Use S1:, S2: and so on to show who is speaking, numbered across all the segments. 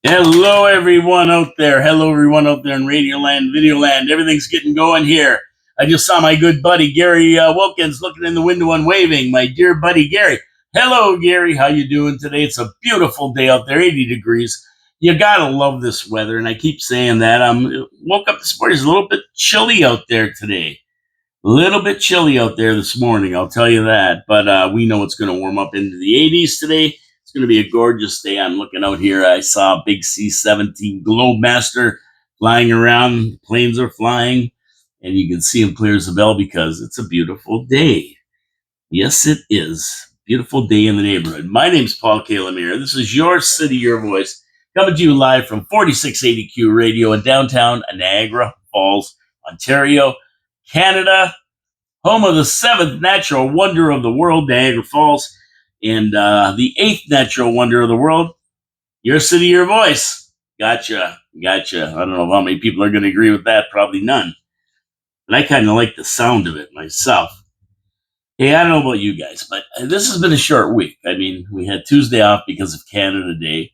S1: Hello, everyone out there. Hello, everyone out there in Radio Land, Video Land. Everything's getting going here. I just saw my good buddy Gary Wilkins looking in the window and waving. My dear buddy Gary. Hello, Gary. How you doing today? It's a beautiful day out there, 80 degrees. You gotta love this weather, and I keep saying that. Woke up this morning. It's a little bit chilly out there today. A little bit chilly out there this morning, I'll tell you that. But we know it's going to warm up into the 80s today. It's going to be a gorgeous day. I'm looking out here. I saw a big C-17 Globemaster flying around. Planes are flying, and you can see them clear as a bell because it's a beautiful day. Yes, it is. Beautiful day in the neighborhood. My name's Paul K. Lemire. This is Your City, Your Voice, coming to you live from 4680Q Radio in downtown Niagara Falls, Ontario, Canada, home of the 7th natural wonder of the world, Niagara Falls, and the 8th natural wonder of the world, Your City, Your Voice. Gotcha. I don't know how many people are going to agree with that. Probably none. But I kind of like the sound of it myself. Hey, I don't know about you guys, but this has been a short week. I mean, we had Tuesday off because of Canada Day,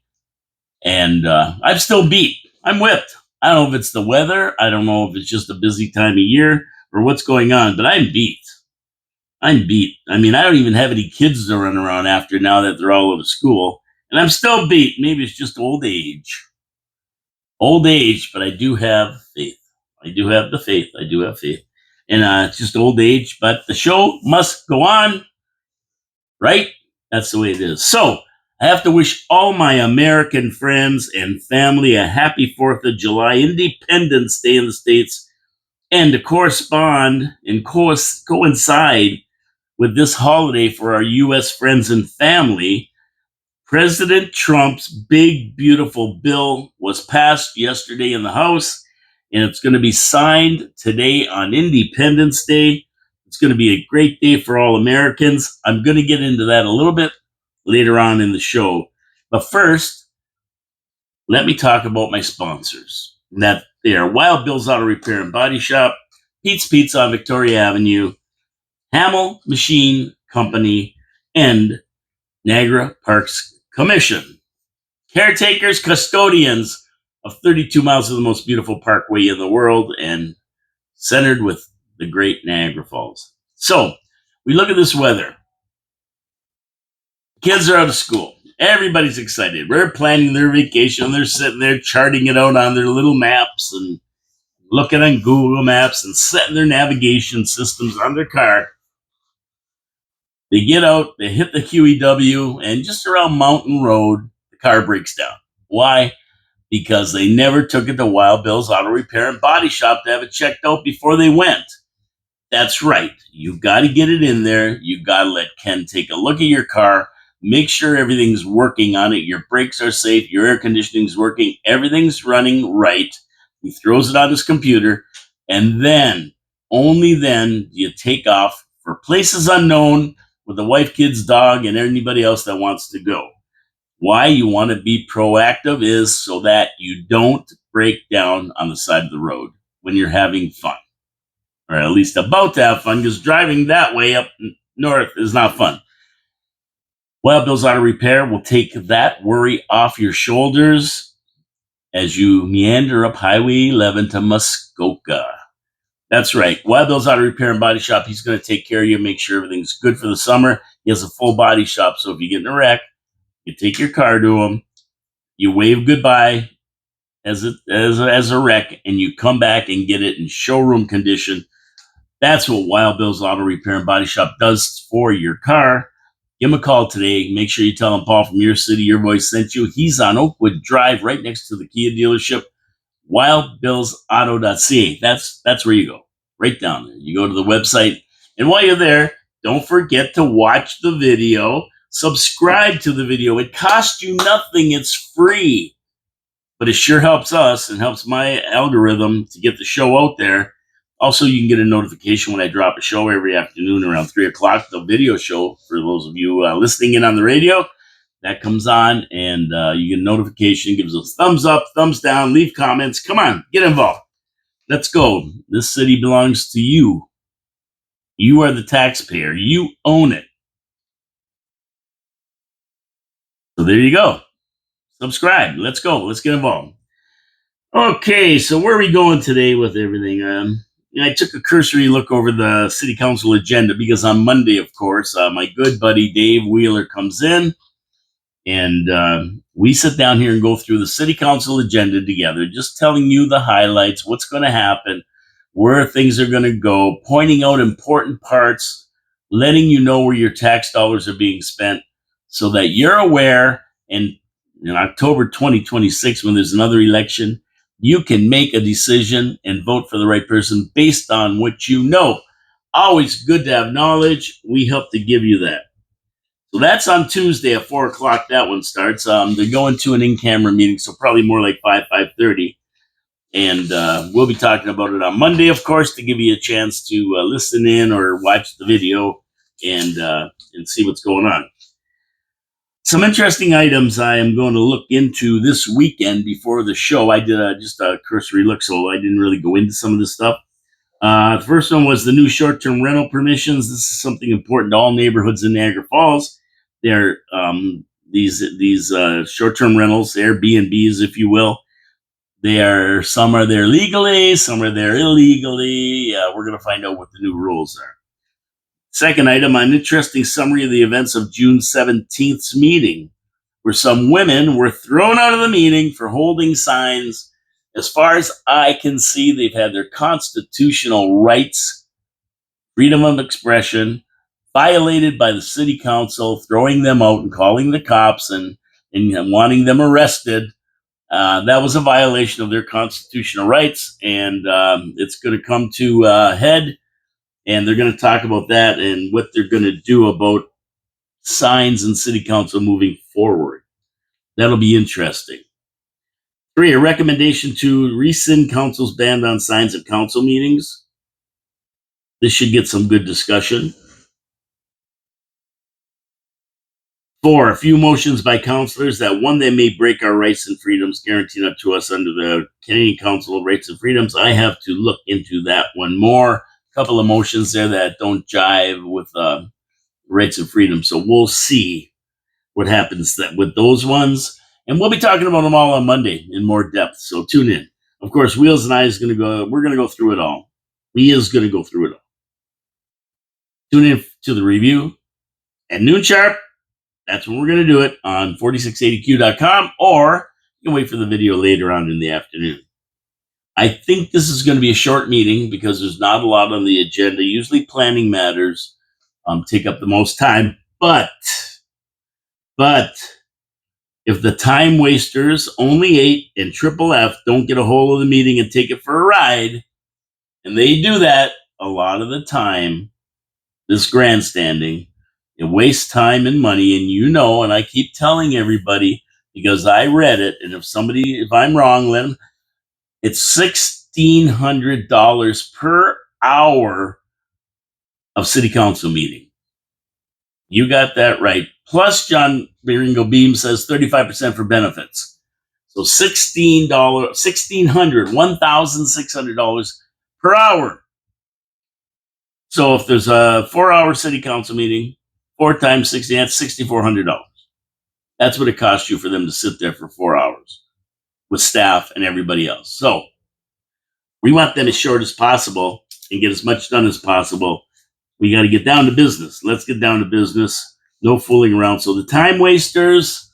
S1: and I'm still beat. I'm whipped. I don't know if it's the weather. I don't know if it's just a busy time of year or what's going on, but I'm beat. I mean, I don't even have any kids to run around after now that they're all out of school, and I'm still beat. Maybe it's just old age. But I do have faith. I do have faith. And it's just old age, but the show must go on, right? That's the way it is. So I have to wish all my American friends and family a happy 4th of July, Independence Day in the States. And to correspond and coincide with this holiday for our U.S. friends and family, President Trump's big, beautiful bill was passed yesterday in the House, and it's going to be signed today on Independence Day. It's going to be a great day for all Americans. I'm going to get into that a little bit later on in the show. But first, let me talk about my sponsors. That they are Wild Bill's Auto Repair and Body Shop, Pete's Pizza on Victoria Avenue, Hamill Machine Company, and Niagara Parks Commission. Caretakers, custodians of 32 miles of the most beautiful parkway in the world and centered with the great Niagara Falls. So, we look at this weather. Kids are out of school. Everybody's excited. We're planning their vacation. They're sitting there charting it out on their little maps and looking on Google Maps and setting their navigation systems on their car. They get out, they hit the QEW, and just around Mountain Road, the car breaks down. Why? Because they never took it to Wild Bill's Auto Repair and Body Shop to have it checked out before they went. That's right. You've got to get it in there. You've got to let Ken take a look at your car, make sure everything's working on it. Your brakes are safe. Your air conditioning's working. Everything's running right. He throws it on his computer, and then, only then, do you take off for places unknown with the wife, kids, dog, and anybody else that wants to go. Why you want to be proactive is so that you don't break down on the side of the road when you're having fun. Or at least about to have fun, because driving that way up north is not fun. Wild Bill's Auto Repair will take that worry off your shoulders as you meander up Highway 11 to Muskoka. That's right. Wild Bill's Auto Repair and Body Shop. He's going to take care of you, make sure everything's good for the summer. He has a full body shop, so if you get in a wreck, you take your car to him, you wave goodbye as a wreck, and you come back and get it in showroom condition. That's what Wild Bill's Auto Repair and Body Shop does for your car. Give him a call today. Make sure you tell him Paul from Your City, Your Voice sent you. He's on Oakwood Drive, right next to the Kia dealership. WildBillsAuto.ca. That's where you go. Right down there. You go to the website, and while you're there, don't forget to watch the video. Subscribe to the video. It costs you nothing. It's free. But it sure helps us and helps my algorithm to get the show out there. Also, you can get a notification when I drop a show every afternoon around 3 o'clock, the video show, for those of you listening in on the radio. That comes on, and you get a notification. Gives us a thumbs up, thumbs down, leave comments. Come on, get involved. Let's go. This city belongs to you. You are the taxpayer. You own it. So there you go. subscribe. Let's go. Let's get involved. Okay, so where are we going today with everything? I took a cursory look over the city council agenda because on Monday, of course, my good buddy Dave Wheeler comes in and we sit down here and go through the city council agenda together, just telling you the highlights, what's going to happen, where things are going to go, pointing out important parts, letting you know where your tax dollars are being spent so that you're aware. And in October 2026, when there's another election, you can make a decision and vote for the right person based on what you know. Always good to have knowledge. We help to give you that. So that's on Tuesday at 4 o'clock. That one starts. They're going to an in-camera meeting, so probably more like 5:30. And we'll be talking about it on Monday, of course, to give you a chance to listen in or watch the video and see what's going on. Some interesting items I am going to look into this weekend before the show. I did just a cursory look, so I didn't really go into some of this stuff. The first one was the new short-term rental permissions. This is something important to all neighborhoods in Niagara Falls. They're these short-term rentals, Airbnbs, if you will. Some are there legally, some are there illegally. We're going to find out what the new rules are. Second item, an interesting summary of the events of June 17th's meeting, where some women were thrown out of the meeting for holding signs. As far as I can see, they've had their constitutional rights, freedom of expression, violated by the city council, throwing them out and calling the cops and wanting them arrested. That was a violation of their constitutional rights, and it's going to come to a head. And they're going to talk about that and what they're going to do about signs in city council moving forward. That'll be interesting. 3, a recommendation to rescind council's ban on signs at council meetings. This should get some good discussion. 4, a few motions by councillors that, one, they may break our rights and freedoms guaranteed up to us under the Canadian Council of Rights and Freedoms. I have to look into that one more. Couple of motions there that don't jive with rights and freedom. So we'll see what happens with those ones. And we'll be talking about them all on Monday in more depth. So tune in. Of course, Wheels and I we're going to go through it all. We is going to go through it all. Tune in to the review at noon sharp. That's when we're going to do it on 4680q.com, or you can wait for the video later on in the afternoon. I think this is going to be a short meeting because there's not a lot on the agenda. Usually planning matters take up the most time. But if the time wasters, only 8 and Triple F, don't get a hold of the meeting and take it for a ride, and they do that a lot of the time, this grandstanding, it wastes time and money. And and I keep telling everybody because I read it, and if I'm wrong, let them. It's $1,600 per hour of city council meeting. You got that right. Plus, John Biringo Beam says 35% for benefits. So $1,600 per hour. So if there's a 4-hour city council meeting, 4 times 60, that's $6,400. That's what it costs you for them to sit there for 4 hours with staff and everybody else. So we want them as short as possible and get as much done as possible. We got to get down to business. Let's get down to business. No fooling around. So the time wasters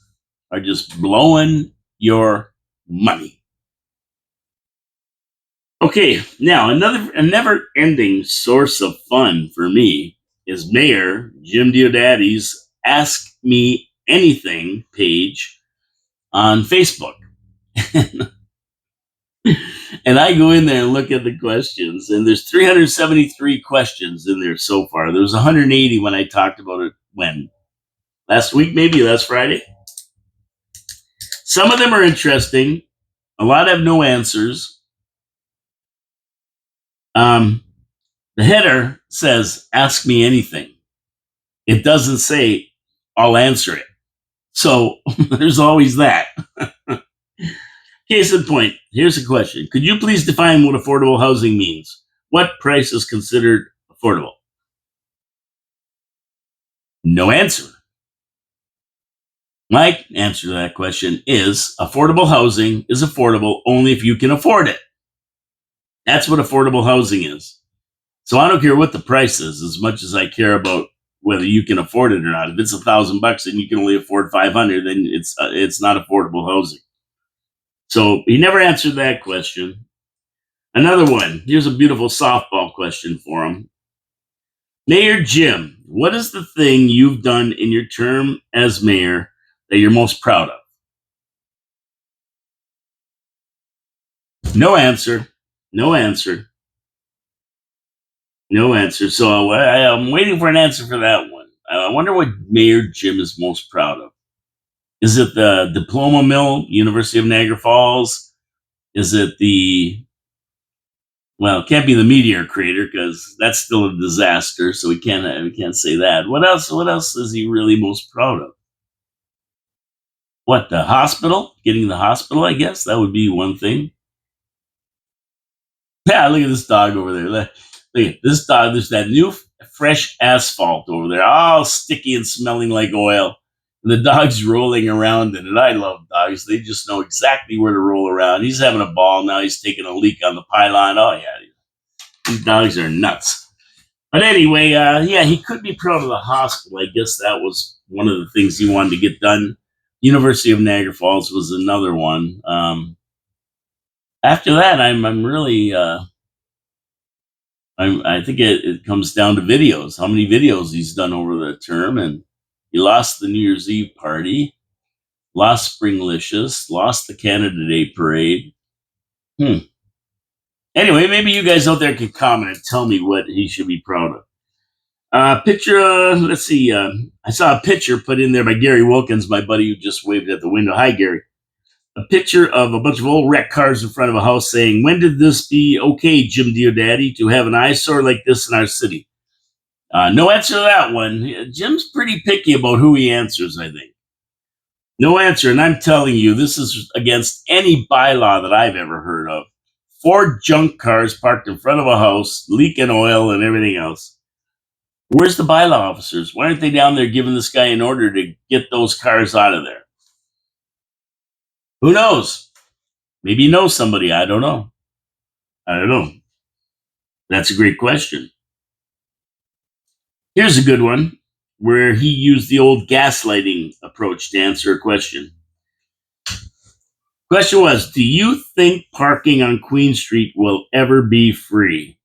S1: are just blowing your money. Okay, now a never-ending source of fun for me is Mayor Jim Diodati's Ask Me Anything page on Facebook. And I go in there and look at the questions, and there's 373 questions in there so far. There was 180 when I talked about it last week, maybe last Friday. Some of them are interesting. A lot have no answers. The header says, ask me anything. It doesn't say, I'll answer it. So there's always that. Case in point, here's a question. Could you please define what affordable housing means? What price is considered affordable? No answer. My answer to that question is affordable housing is affordable only if you can afford it. That's what affordable housing is. So I don't care what the price is as much as I care about whether you can afford it or not. If it's $1,000 and you can only afford 500, then it's not affordable housing. So he never answered that question. Another one. Here's a beautiful softball question for him. Mayor Jim, what is the thing you've done in your term as mayor that you're most proud of? No answer. No answer. No answer. So I'm waiting for an answer for that one. I wonder what Mayor Jim is most proud of. Is it the diploma mill, University of Niagara Falls? Is it well, it can't be the meteor crater because that's still a disaster. So we can't say that. What else? What else is he really most proud of? What, the hospital? Getting the hospital, I guess that would be one thing. Yeah, look at this dog over there. Look at this dog. There's that new fresh asphalt over there, all sticky and smelling like oil. And the dog's rolling around in it. I love dogs. They just know exactly where to roll around. He's having a ball now. He's taking a leak on the pylon. Oh, yeah. These dogs are nuts. But anyway, yeah, he could be proud of the hospital. I guess that was one of the things he wanted to get done. University of Niagara Falls was another one. After that, I'm really I think it comes down to videos. How many videos he's done over the term, and he lost the New Year's Eve party, lost Springlicious, lost the Canada Day parade. Anyway, maybe you guys out there can comment and tell me what he should be proud of. Picture. Let's see. I saw a picture put in there by Gary Wilkins, my buddy who just waved at the window. Hi, Gary. A picture of a bunch of old wrecked cars in front of a house saying, "When did this be okay, Jim Diodati, to have an eyesore like this in our city?" No answer to that one. Jim's pretty picky about who he answers, I think. No answer. And I'm telling you, this is against any bylaw that I've ever heard of. 4 junk cars parked in front of a house, leaking oil and everything else. Where's the bylaw officers? Why aren't they down there giving this guy an order to get those cars out of there? Who knows? Maybe he knows somebody. I don't know. I don't know. That's a great question. Here's a good one where he used the old gaslighting approach to answer a question. Question was, do you think parking on Queen Street will ever be free?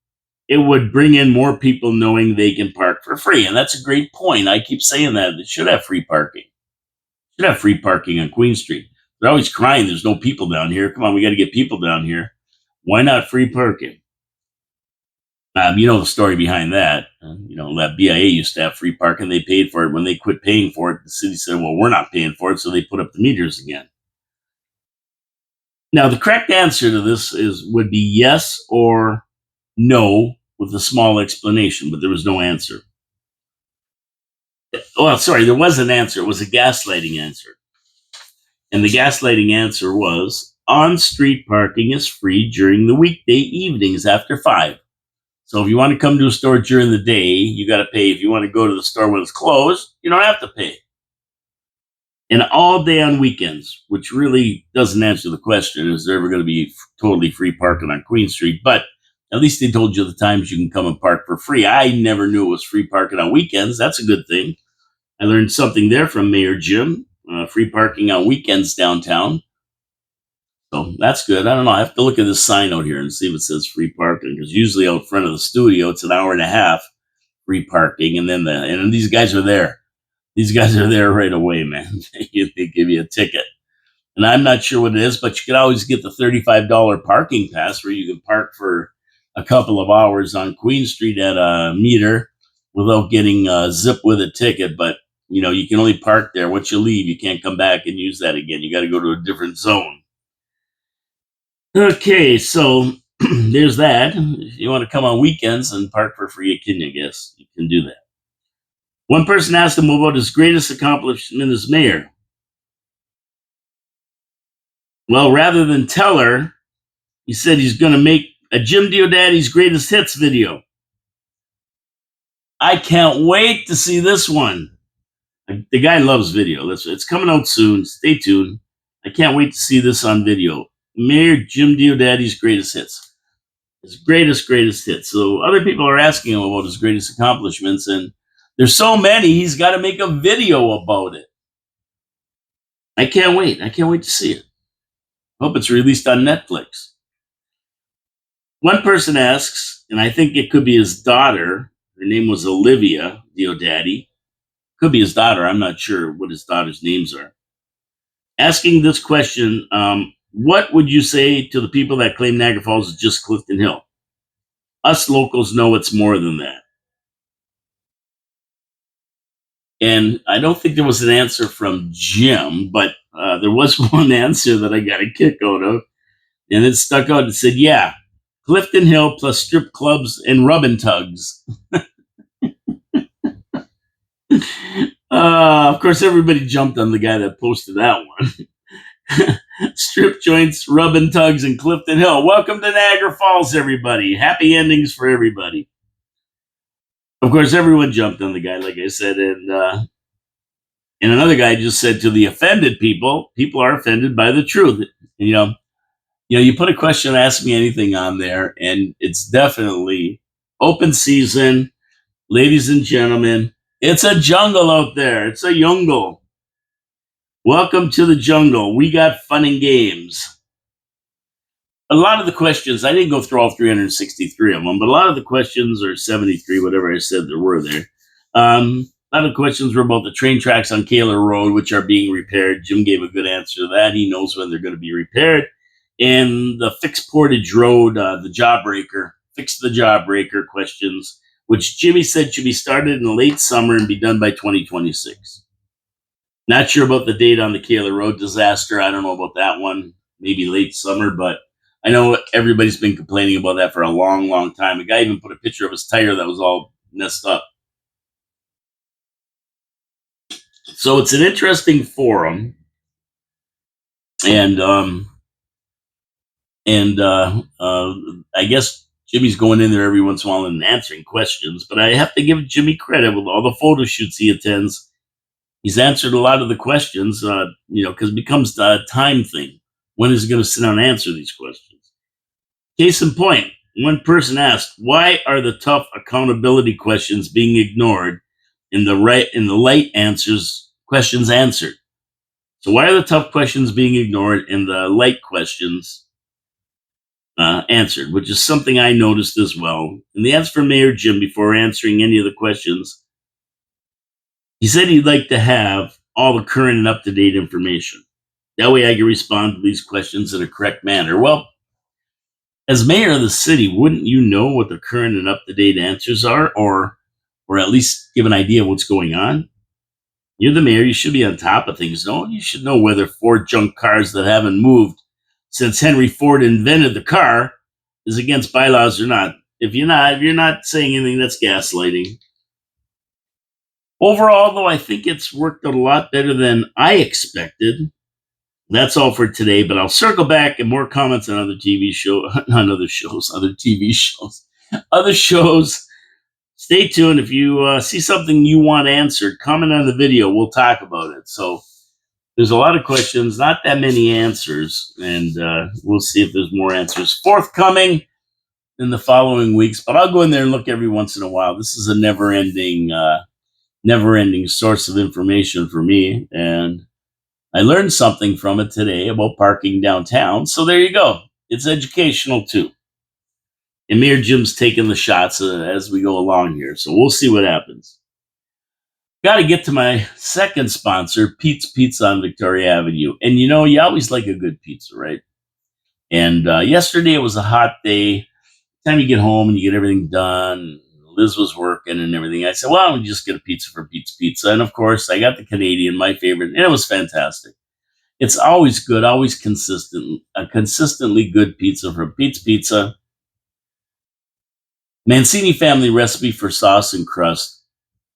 S1: It would bring in more people knowing they can park for free. And that's a great point. I keep saying that. It should have free parking. Should have free parking on Queen Street. They're always crying there's no people down here. Come on, we got to get people down here. Why not free parking? You know the story behind that. That BIA used to have free parking. They paid for it. When they quit paying for it, the city said, well, we're not paying for it. So they put up the meters again. Now, the correct answer to this would be yes or no with a small explanation, but there was no answer. Well, sorry, there was an answer. It was a gaslighting answer. And the gaslighting answer was on-street parking is free during the weekday evenings after 5. So if you want to come to a store during the day, you got to pay. If you want to go to the store when it's closed, you don't have to pay. And all day on weekends, which really doesn't answer the question, is there ever going to be totally free parking on Queen Street? But at least they told you the times you can come and park for free. I never knew it was free parking on weekends. That's a good thing. I learned something there from Mayor Jim. Free parking on weekends downtown. So that's good. I don't know. I have to look at this sign out here and see if it says free parking, because usually out front of the studio, it's an hour and a half free parking. And then these guys are there. These guys are there right away, man. They give you a ticket. And I'm not sure what it is, but you can always get the $35 parking pass where you can park for a couple of hours on Queen Street at a meter without getting zip with a ticket. But, you can only park there. Once you leave, you can't come back and use that again. You got to go to a different zone. Okay, so there's that. If you want to come on weekends and park for free, I guess you can do that. One person asked him about his greatest accomplishment as mayor. Well, rather than tell her, he said he's going to make a Jim Diodati's greatest hits video. I can't wait to see this one. The guy loves video. It's coming out soon. Stay tuned. I can't wait to see this on video. Mayor Jim Diodati's greatest hits. His greatest hits. So other people are asking him about his greatest accomplishments, and there's so many, he's got to make a video about it. I can't wait. I can't wait to see it. Hope it's released on Netflix. One person asks, and I think it could be his daughter. Her name was Olivia Diodati. Could be his daughter. I'm not sure what his daughter's names are. Asking this question, what would you say to the people that claim Niagara Falls is just Clifton Hill? Us locals know it's more than that. And I don't think there was an answer from Jim, but there was one answer that I got a kick out of. And it stuck out. It said, yeah, Clifton Hill plus strip clubs and rubbing tugs. Of course, everybody jumped on the guy that posted that one. Strip joints, rubbing tugs, and Clifton Hill. Welcome to Niagara Falls, everybody. Happy endings for everybody. Of course, everyone jumped on the guy, like I said, and another guy just said to the offended people are offended by the truth. And, you put a question, ask me anything on there, and it's definitely open season, ladies and gentlemen. It's a jungle out there. It's a jungle. Welcome to the jungle. We got fun and games. A lot of the questions, I didn't go through all 363 of them, but a lot of the questions, or 73, whatever I said there were there. A lot of the questions were about the train tracks on Kaler Road, which are being repaired. Jim gave a good answer to that. He knows when they're going to be repaired. And the fixed Portage Road, the jawbreaker, fix the jawbreaker questions, which Jimmy said should be started in the late summer and be done by 2026. Not sure about the date on the Kaler Road disaster. I don't know about that one. Maybe late summer, but I know everybody's been complaining about that for a long, long time. A guy even put a picture of his tire that was all messed up. So it's an interesting forum. And I guess Jimmy's going in there every once in a while and answering questions, but I have to give Jimmy credit with all the photo shoots he attends. He's answered a lot of the questions, because it becomes a time thing. When is he going to sit down and answer these questions? Case in point, one person asked, why are the tough accountability questions being ignored in the light questions answered? So why are the tough questions being ignored and the light questions answered, which is something I noticed as well. And the answer from Mayor Jim before answering any of the questions, he said he'd like to have all the current and up-to-date information. That way I can respond to these questions in a correct manner. Well, as mayor of the city, wouldn't you know what the current and up-to-date answers are, or at least give an idea of what's going on? You're the mayor. You should be on top of things. No, you should know whether Ford junk cars that haven't moved since Henry Ford invented the car is against bylaws or not. If you're not saying anything, that's gaslighting. Overall, though, I think it's worked out a lot better than I expected. That's all for today, but I'll circle back and more comments on other TV shows, other TV shows, other shows. Stay tuned. If you see something you want answered, comment on the video. We'll talk about it. So there's a lot of questions, not that many answers, and we'll see if there's more answers forthcoming in the following weeks. But I'll go in there and look every once in a while. This is a never-ending source of information for me, and I learned something from it today about parking downtown. So there you go. It's educational too. And Mayor Jim's taking the shots as we go along here. So we'll see what happens. Got to get to my second sponsor, Pete's Pizza on Victoria Avenue. And you always like a good pizza, right? And yesterday it was a hot day. Time you get home and you get everything done, Liz was working and everything. I said, well, I'll just get a pizza for Pete's Pizza. And of course, I got the Canadian, my favorite, and it was fantastic. It's always good, always consistent, a consistently good pizza from Pete's Pizza. Mancini family recipe for sauce and crust.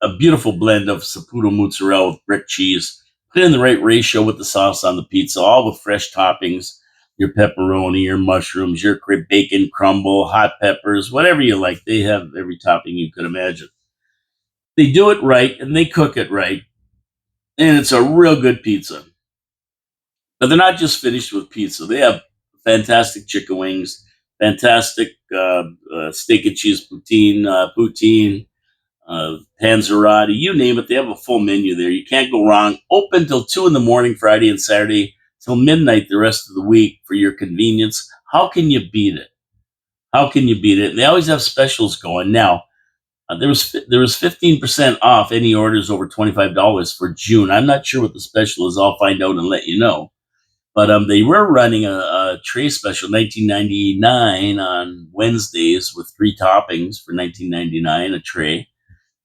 S1: A beautiful blend of Saputo mozzarella with brick cheese. Put in the right ratio with the sauce on the pizza, all with fresh toppings. Your pepperoni, your mushrooms, your bacon crumble, hot peppers, whatever you like. They have every topping you could imagine. They do it right and they cook it right. and it's a real good pizza. But they're not just finished with pizza. They have fantastic chicken wings, fantastic steak and cheese poutine, panzerotti, you name it. They have a full menu there. You can't go wrong. Open till 2 in the morning, Friday and Saturday, till midnight the rest of the week for your convenience. How can you beat it? How can you beat it? And they always have specials going. Now, there was 15% off any orders over $25 for June. I'm not sure what the special is. I'll find out and let you know. But they were running a tray special, 19.99 on Wednesdays with 3 toppings for 19.99 a tray,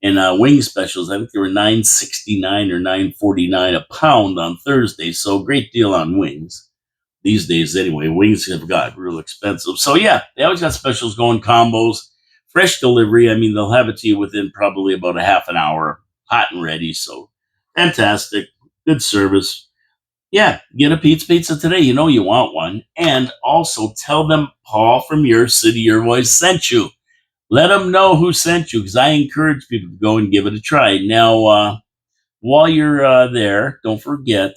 S1: and wing specials. I think they were 9.69 or 9.49 a pound on Thursday. So great deal on wings these days. Anyway, wings have got real expensive. So yeah, they always got specials going, combos, fresh delivery. I mean, they'll have it to you within probably about a half an hour, hot and ready. So fantastic, good service. Yeah, get a pizza today. You know you want one. And also tell them Paul from Your City, Your Voice sent you. Let them know who sent you, because I encourage people to go and give it a try. Now, while you're there, don't forget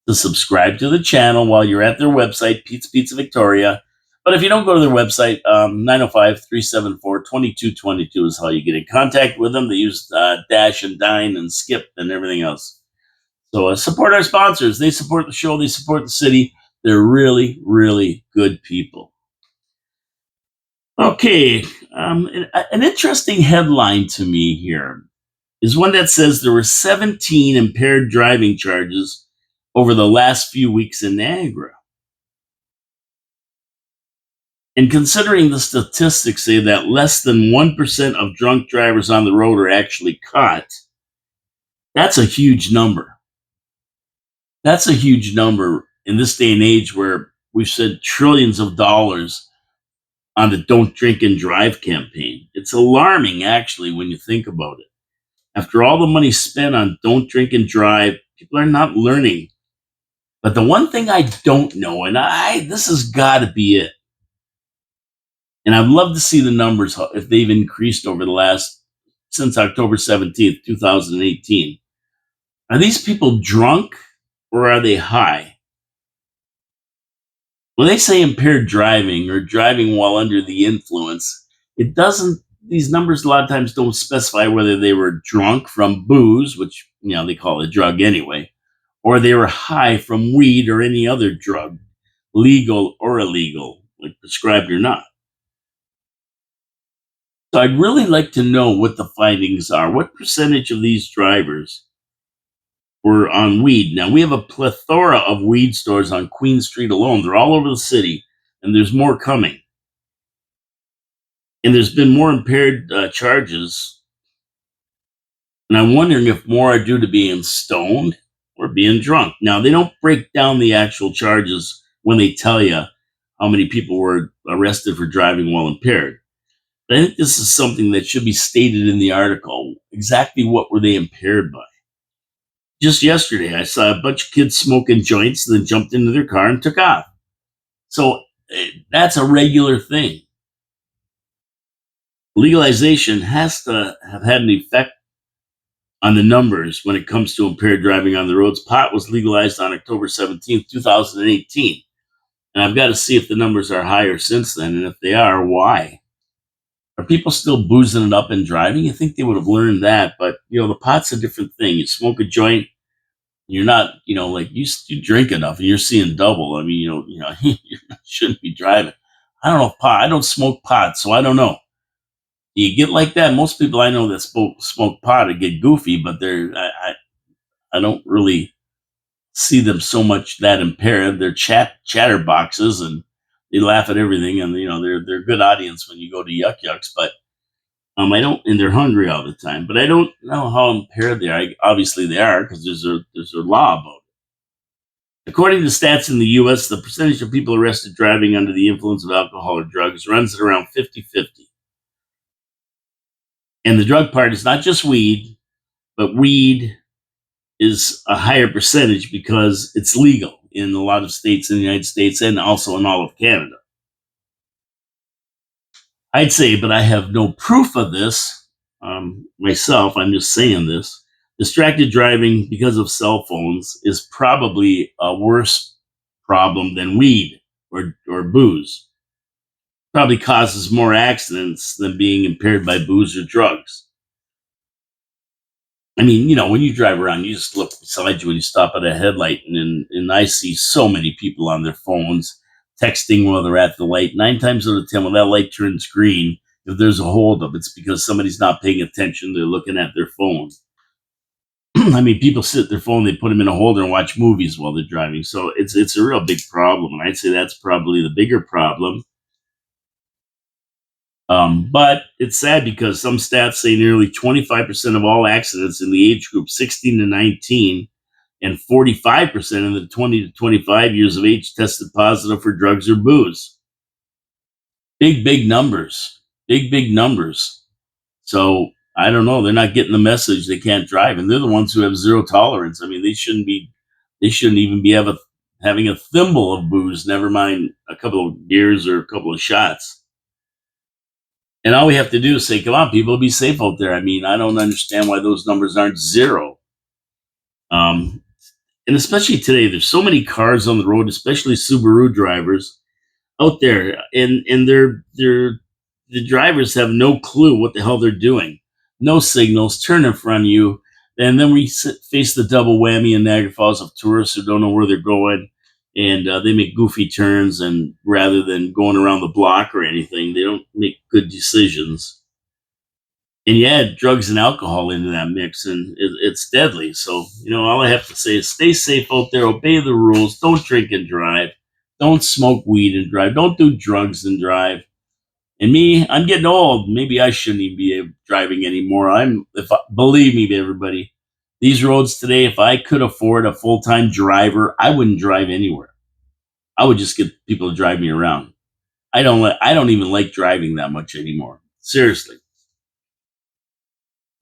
S1: to subscribe to the channel while you're at their website, Pizza Victoria. But if you don't go to their website, 905-374-2222 is how you get in contact with them. They use Dash and Dine and Skip and everything else. So support our sponsors. They support the show. They support the city. They're really, really good people. Okay, an interesting headline to me here is one that says there were 17 impaired driving charges over the last few weeks in Niagara. And considering the statistics say that less than 1% of drunk drivers on the road are actually caught, that's a huge number. That's a huge number in this day and age where we've spent trillions of dollars on the Don't Drink and Drive campaign. It's alarming, actually, when you think about it. After all the money spent on Don't Drink and Drive, people are not learning. But the one thing I don't know, and this has got to be it, and I'd love to see the numbers if they've increased over since October 17th, 2018. Are these people drunk or are they high? When they say impaired driving or driving while under the influence, these numbers a lot of times don't specify whether they were drunk from booze, which, they call it a drug anyway, or they were high from weed or any other drug, legal or illegal, like prescribed or not. So I'd really like to know what the findings are. What percentage of these drivers were on weed? Now, we have a plethora of weed stores on Queen Street alone. They're all over the city, and there's more coming. And there's been more impaired charges. And I'm wondering if more are due to being stoned or being drunk. Now, they don't break down the actual charges when they tell you how many people were arrested for driving while impaired. But I think this is something that should be stated in the article. Exactly what were they impaired by? Just yesterday, I saw a bunch of kids smoking joints, then jumped into their car and took off. So that's a regular thing. Legalization has to have had an effect on the numbers when it comes to impaired driving on the roads. Pot was legalized on October 17th, 2018. And I've got to see if the numbers are higher since then. And if they are, why? Are people still boozing it up and driving? You think they would have learned that. But, the pot's a different thing. You smoke a joint, you're not, like you drink enough and you're seeing double. I mean, you shouldn't be driving. I don't know if I don't smoke pot, so I don't know. Do you get like that? Most people I know that smoke pot get goofy, but I don't really see them so much that impaired. They're chatterboxes and they laugh at everything, and they're a good audience when you go to Yuck Yucks. But I don't, and they're hungry all the time. But I don't know how impaired they are. Obviously, they are, because there's a law about it. According to stats in the U.S., the percentage of people arrested driving under the influence of alcohol or drugs runs at around 50-50. And the drug part is not just weed, but weed is a higher percentage because it's legal in a lot of states in the United States and also in all of Canada. I'd say, but I have no proof of this myself, I'm just saying this, Distracted driving because of cell phones is probably a worse problem than weed or booze. Probably causes more accidents than being impaired by booze or drugs. I mean, when you drive around, you just look beside you when you stop at a headlight, and I see so many people on their phones texting while they're at the light. 9 times out of 10, when that light turns green, if there's a holdup, it's because somebody's not paying attention. They're looking at their phone. I mean, people sit at their phone, they put them in a holder and watch movies while they're driving. So it's a real big problem, and I'd say that's probably the bigger problem. But it's sad because some stats say nearly 25% of all accidents in the age group 16 to 19 and 45% in the 20 to 25 years of age tested positive for drugs or booze. Big numbers. Big numbers. So I don't know. They're not getting the message. They can't drive, and they're the ones who have zero tolerance. I mean, they shouldn't be. They shouldn't even be having a thimble of booze. Never mind a couple of beers or a couple of shots. And all we have to do is say, "Come on, people, be safe out there." I mean, I don't understand why those numbers aren't zero. Um, and especially today, there's so many cars on the road, especially Subaru drivers out there, and the drivers have no clue what the hell they're doing. No signals, turn in front of you, and then we face the double whammy in Niagara Falls of tourists who don't know where they're going, and they make goofy turns, and rather than going around the block or anything, they don't make good decisions. And you add drugs and alcohol into that mix, and it's deadly. So, all I have to say is stay safe out there, obey the rules, don't drink and drive, don't smoke weed and drive, don't do drugs and drive. And me, I'm getting old. Maybe I shouldn't even be driving anymore. Believe me, everybody, these roads today, if I could afford a full time driver, I wouldn't drive anywhere. I would just get people to drive me around. I don't even like driving that much anymore. Seriously.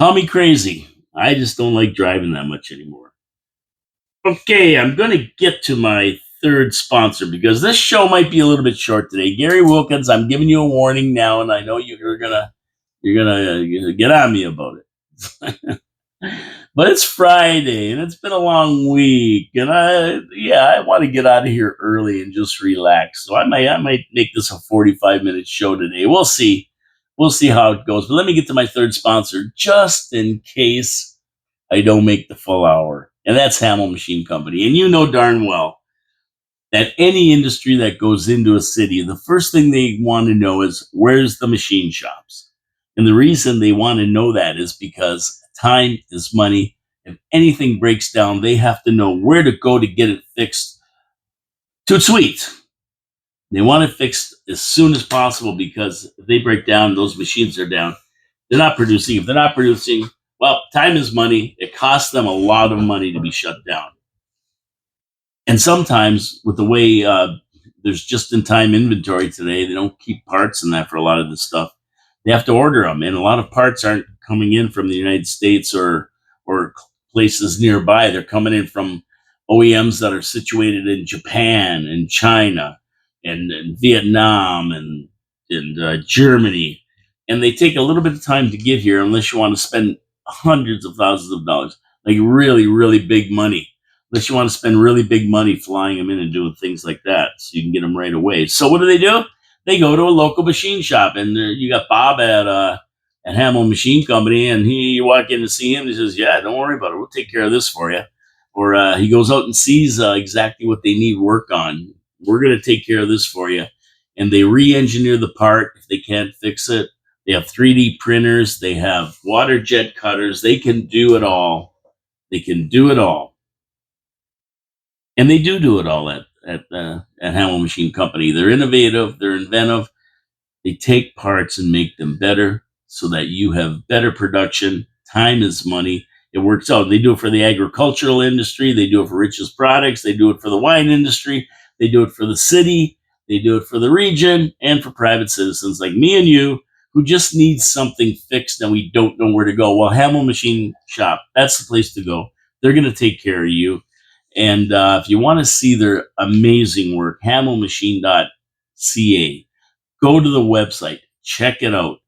S1: Call me crazy. I just don't like driving that much anymore. Okay, I'm going to get to my third sponsor because this show might be a little bit short today. Gary Wilkins, I'm giving you a warning now, and I know you're gonna get on me about it. But it's Friday, and it's been a long week, and I want to get out of here early and just relax. So I might make this a 45-minute show today. We'll see how it goes. But let me get to my third sponsor, just in case I don't make the full hour, and that's Hamel Machine Company. And you know darn well that any industry that goes into a city, the first thing they want to know is where's the machine shops. And the reason they want to know that is because time is money. If anything breaks down, they have to know where to go to get it fixed. Tout suite. They want it fixed as soon as possible because if they break down, those machines are down. They're not producing. If they're not producing, well, time is money. It costs them a lot of money to be shut down. And sometimes with the way there's just-in-time inventory today, they don't keep parts in that for a lot of this stuff. They have to order them, and a lot of parts aren't coming in from the United States or places nearby. They're coming in from OEMs that are situated in Japan and China and Vietnam and Germany, and they take a little bit of time to get here unless you want to spend hundreds of thousands of dollars, like really, really big money. Unless you want to spend really big money flying them in and doing things like that, so you can get them right away. So what do? They go to a local machine shop, and you got Bob at Hamel Machine Company, and you walk in to see him. And he says, "Yeah, don't worry about it. We'll take care of this for you." Or he goes out and sees exactly what they need work on. We're going to take care of this for you, and they re-engineer the part if they can't fix it. They have 3D printers. They have water jet cutters. They can do it all. They can do it all. And they do it all at Hamel Machine Company. They're innovative. They're inventive. They take parts and make them better so that you have better production. Time is money. It works out. They do it for the agricultural industry. They do it for Rich's Products. They do it for the wine industry. They do it for the city. They do it for the region and for private citizens like me and you who just need something fixed and we don't know where to go. Well, Hamel Machine Shop, that's the place to go. They're going to take care of you. And if you want to see their amazing work, hamelmachine.ca, go to the website, check it out.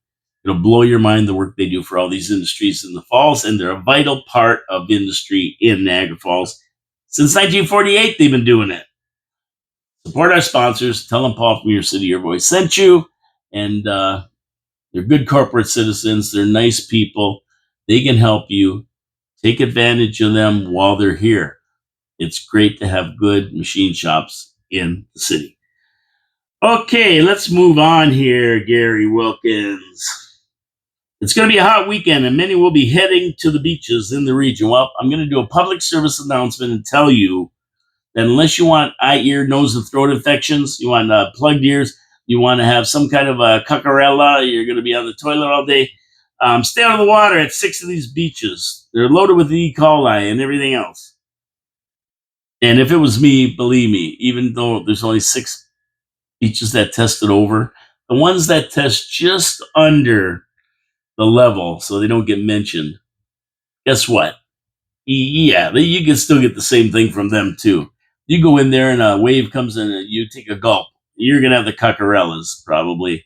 S1: It'll blow your mind the work they do for all these industries in the falls, and they're a vital part of industry in Niagara Falls. Since 1948, they've been doing it. Support our sponsors. Tell them Paul from Your City, Your Voice sent you. And they're good corporate citizens. They're nice people. They can help you. Take advantage of them while they're here. It's great to have good machine shops in the city. Okay, let's move on here, Gary Wilkins. It's going to be a hot weekend, and many will be heading to the beaches in the region. Well, I'm going to do a public service announcement and tell you that unless you want eye, ear, nose, and throat infections, you want plugged ears, you want to have some kind of a cucarella, you're going to be on the toilet all day, stay out of the water at 6 of these beaches. They're loaded with E. coli and everything else. And if it was me, believe me, even though there's only 6 beaches that tested over, the ones that test just under the level so they don't get mentioned, guess what? Yeah, you can still get the same thing from them too. You go in there and a wave comes in and you take a gulp, you're going to have the cucarellas probably,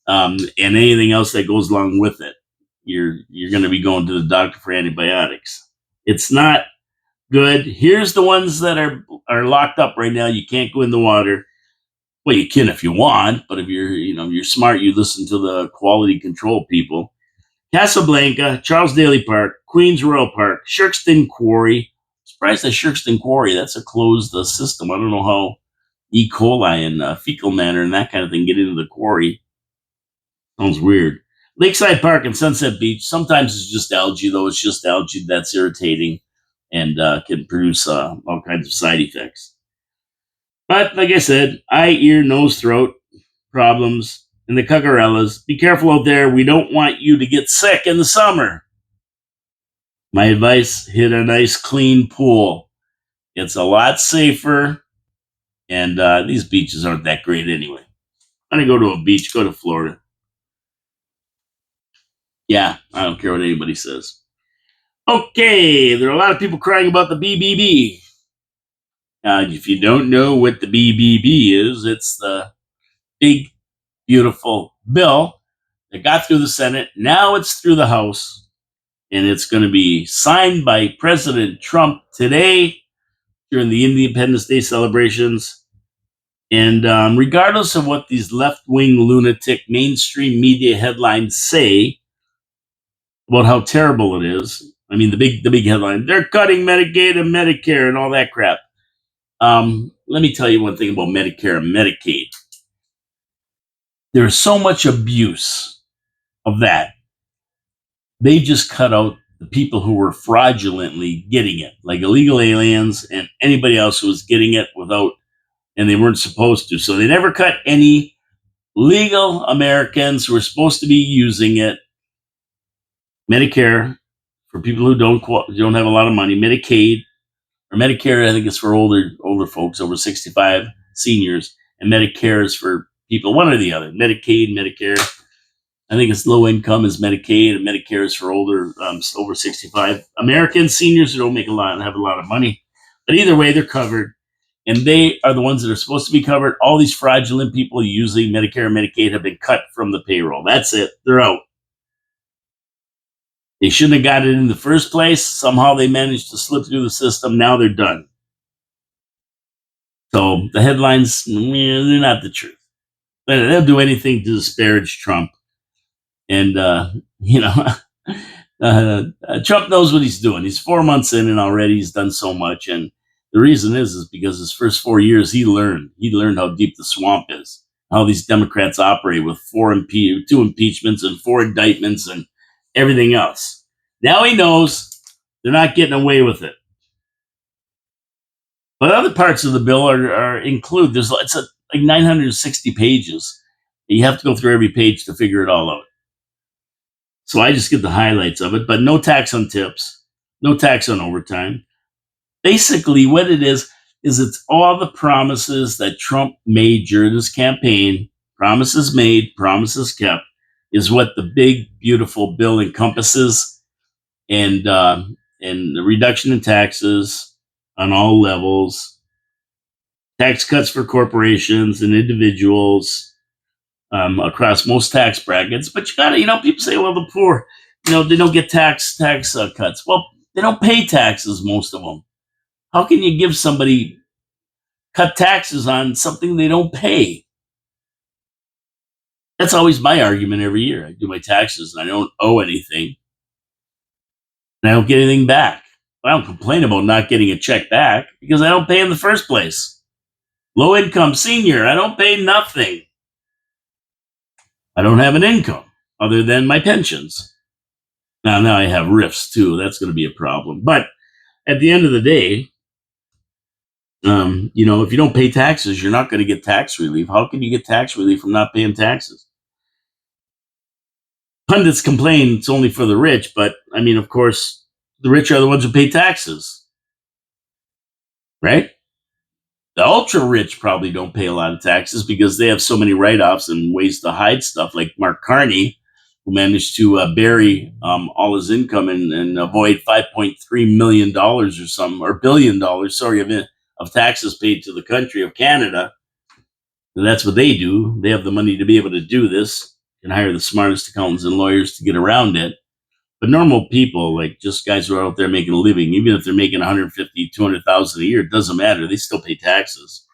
S1: and anything else that goes along with it. You're going to be going to the doctor for antibiotics. It's not good. Here's the ones that are locked up right now. You can't go in the water. Well, you can if you want, but if you're smart, you listen to the quality control people. Casablanca, Charles Daly Park, Queens Royal Park, Shirkston Quarry. Surprised at Shirkston Quarry. That's a closed system. I don't know how E. coli and fecal matter and that kind of thing get into the quarry. Sounds weird. Lakeside Park and Sunset Beach. Sometimes it's just algae, though. It's just algae that's irritating and can produce all kinds of side effects. But like I said, eye, ear, nose, throat problems and the cucarellas. Be careful out there. We don't want you to get sick in the summer. My advice, hit a nice clean pool. It's a lot safer, and these beaches aren't that great anyway. I'm going to go to a beach, go to Florida. Yeah, I don't care what anybody says. Okay, there are a lot of people crying about the BBB. If you don't know what the BBB is, it's the big, beautiful bill that got through the Senate. Now it's through the House, and it's going to be signed by President Trump today during the Independence Day celebrations. And regardless of what these left-wing lunatic mainstream media headlines say about how terrible it is, I mean, the big headline, they're cutting Medicaid and Medicare and all that crap. Let me tell you one thing about Medicare and Medicaid. There's so much abuse of that. They just cut out the people who were fraudulently getting it, like illegal aliens and anybody else who was getting it without, and they weren't supposed to. So they never cut any legal Americans who were supposed to be using it. Medicare for people who don't have a lot of money. Medicaid or Medicare, I think it's for older folks over 65, seniors, and Medicare is for people, one or the other. Medicaid, Medicare. I think it's low income is Medicaid, and Medicare is for older, over 65 Americans, seniors who don't have a lot of money. But either way, they're covered, and they are the ones that are supposed to be covered. All these fraudulent people using Medicare and Medicaid have been cut from the payroll. That's it. They're out. They shouldn't have got it in the first place. Somehow they managed to slip through the system. Now they're done. So the headlines, they're not the truth. They'll do anything to disparage Trump. And, Trump knows what he's doing. He's 4 months in and already he's done so much. And the reason is because his first 4 years, he learned how deep the swamp is, how these Democrats operate with 2 impeachments and 4 indictments and everything else. Now he knows they're not getting away with it. But other parts of the bill are include. It's like 960 pages. You have to go through every page to figure it all out. So I just get the highlights of it, but no tax on tips, no tax on overtime. Basically, what it is it's all the promises that Trump made during his campaign, promises made, promises kept, is what the big, beautiful bill encompasses, and the reduction in taxes on all levels, tax cuts for corporations and individuals, across most tax brackets. But you got to, people say, well, the poor, they don't get tax cuts. Well, they don't pay taxes, most of them. How can you give somebody cut taxes on something they don't pay? That's always my argument every year. I do my taxes and I don't owe anything, and I don't get anything back. I don't complain about not getting a check back because I don't pay in the first place. Low income senior, I don't pay nothing. I don't have an income other than my pensions. Now I have RIFs too. That's going to be a problem. But at the end of the day, if you don't pay taxes, you're not going to get tax relief. How can you get tax relief from not paying taxes? Pundits complain it's only for the rich, but I mean, of course, the rich are the ones who pay taxes, right? The ultra rich probably don't pay a lot of taxes because they have so many write-offs and ways to hide stuff, like Mark Carney, who managed to bury all his income and avoid $5.3 million or something, or $1 billion, sorry, of taxes paid to the country of Canada. And that's what they do. They have the money to be able to do this and hire the smartest accountants and lawyers to get around it. But normal people, like just guys who are out there making a living, even if they're making 150, 200,000 a year, it doesn't matter. They still pay taxes.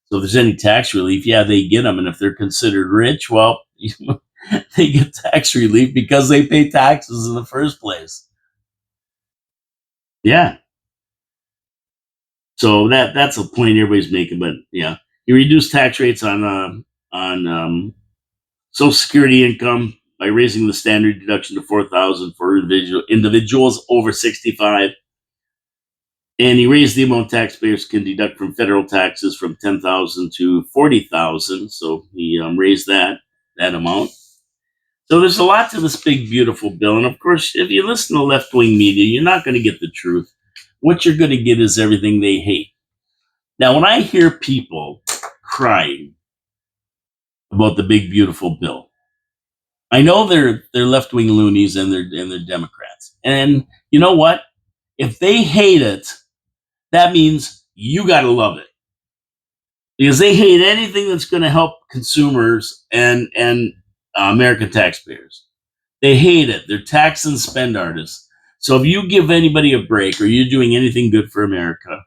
S1: So if there's any tax relief, yeah, they get them. And if they're considered rich, well, they get tax relief because they pay taxes in the first place. Yeah. So that's a point everybody's making. But yeah, you reduce tax rates on Social Security income by raising the standard deduction to $4,000 for individuals over 65. And he raised the amount taxpayers can deduct from federal taxes from $10,000 to $40,000. So he raised that amount. So there's a lot to this big, beautiful bill. And of course, if you listen to left-wing media, you're not going to get the truth. What you're going to get is everything they hate. Now, when I hear people crying about the big, beautiful bill, I know they're left-wing loonies and they're Democrats. And you know what? If they hate it, that means you got to love it, because they hate anything that's going to help consumers and American taxpayers. They hate it. They're tax and spend artists. So if you give anybody a break or you're doing anything good for America,